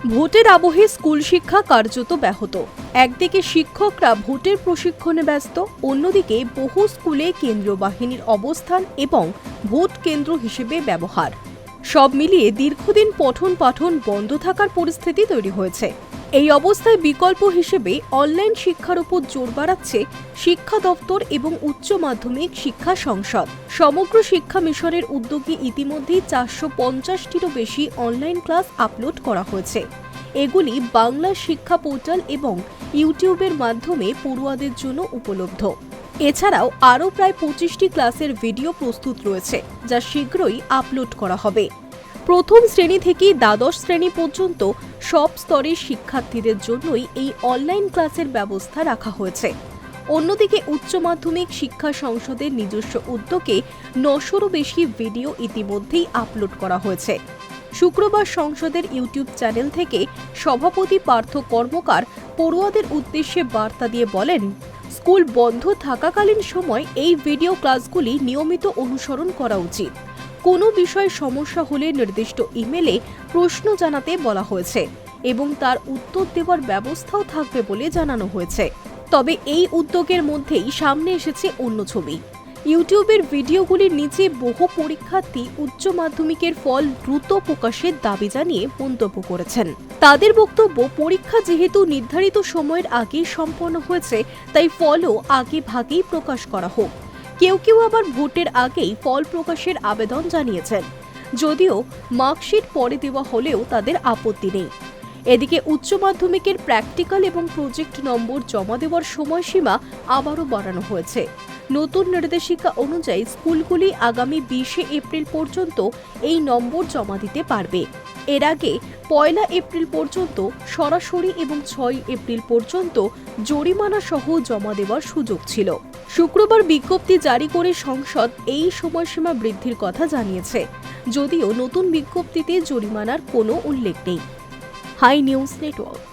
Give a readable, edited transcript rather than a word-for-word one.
ভোটের আবহে স্কুল শিক্ষা কার্যত ব্যাহত। একদিকে শিক্ষকরা ভোটের প্রশিক্ষণে ব্যস্ত, অন্যদিকে বহু স্কুলে কেন্দ্রীয় বাহিনীর অবস্থান এবং ভোট কেন্দ্র হিসেবে ব্যবহার, সব মিলিয়ে দীর্ঘদিন পঠন পাঠন বন্ধ থাকার পরিস্থিতি তৈরি হয়েছে। এই অবস্থায় বিকল্প হিসেবে অনলাইন শিক্ষার উপর জোর বাড়াচ্ছে শিক্ষা দপ্তর এবং উচ্চ মাধ্যমিক শিক্ষা সংসদ। সমগ্র শিক্ষা মিশনের উদ্যোগে ইতিমধ্যেই 450টিরও বেশি অনলাইন ক্লাস আপলোড করা হয়েছে। এগুলি বাংলা শিক্ষা পোর্টাল এবং ইউটিউবের মাধ্যমে পড়ুয়াদের জন্য উপলব্ধ। এছাড়াও আরও প্রায় 25টি ক্লাসের ভিডিও প্রস্তুত রয়েছে, যা শীঘ্রই আপলোড করা হবে। প্রথম শ্রেণী থেকে দ্বাদশ শ্রেণী পর্যন্ত সব স্তরের শিক্ষার্থীদের জন্যই এই অনলাইন ক্লাসের ব্যবস্থা রাখা হয়েছে। অন্যদিকে উচ্চ মাধ্যমিক শিক্ষা সংসদের নিজস্ব উদ্যোগে 900রও বেশি ভিডিও ইতিমধ্যেই আপলোড করা হয়েছে। শুক্রবার সংসদের ইউটিউব চ্যানেল থেকে সভাপতি পার্থ কর্মকার পড়ুয়াদের উদ্দেশ্যে বার্তা দিয়ে বলেন, স্কুল বন্ধ থাকাকালীন সময় এই ভিডিও ক্লাসগুলি নিয়মিত অনুসরণ করা উচিত। কোনো বিষয়ে সমস্যা হলে নির্দিষ্ট ইমেলে প্রশ্ন জানাতে বলা হয়েছে এবং তার উত্তর দেওয়ার ব্যবস্থাও থাকবে বলে জানানো হয়েছে। তবে এই উদ্যোগের মধ্যেই সামনে এসেছে অন্য ছবি। ইউটিউবের ভিডিওগুলির নিচে বহু পরীক্ষার্থী উচ্চ মাধ্যমিকের ফল দ্রুত প্রকাশের দাবি জানিয়ে মন্তব্য করেছেন। তাদের বক্তব্য, পরীক্ষা যেহেতু নির্ধারিত সময়ের আগেই সম্পন্ন হয়েছে, তাই ফলও আগে ভাগেই প্রকাশ করা হোক। কেউ কেউ আবার ভোটের আগেই ফল প্রকাশের আবেদন জানিয়েছেন, যদিও মার্কশিট পরে দেওয়া হলেও তাদের আপত্তি নেই। এদিকে উচ্চ মাধ্যমিকের প্র্যাকটিক্যাল এবং প্রজেক্ট নম্বর জমা দেওয়ার সময়সীমা আবারও বাড়ানো হয়েছে। নতুন নির্দেশিকা অনুযায়ী স্কুলগুলি আগামী 20শে এপ্রিল পর্যন্ত এই নম্বর জমা দিতে পারবে। এর আগে 1 এপ্রিল পর্যন্ত সরাসরি এবং 6 এপ্রিল পর্যন্ত জরিমানা সহ জমা দেওয়ার সুযোগ ছিল। শুক্রবার বিজ্ঞপ্তি জারি করে সংসদ এই সময়সীমা বৃদ্ধির কথা জানিয়েছে, যদিও নতুন বিজ্ঞপ্তিতে জরিমানার কোনো উল্লেখ নেই। High News network.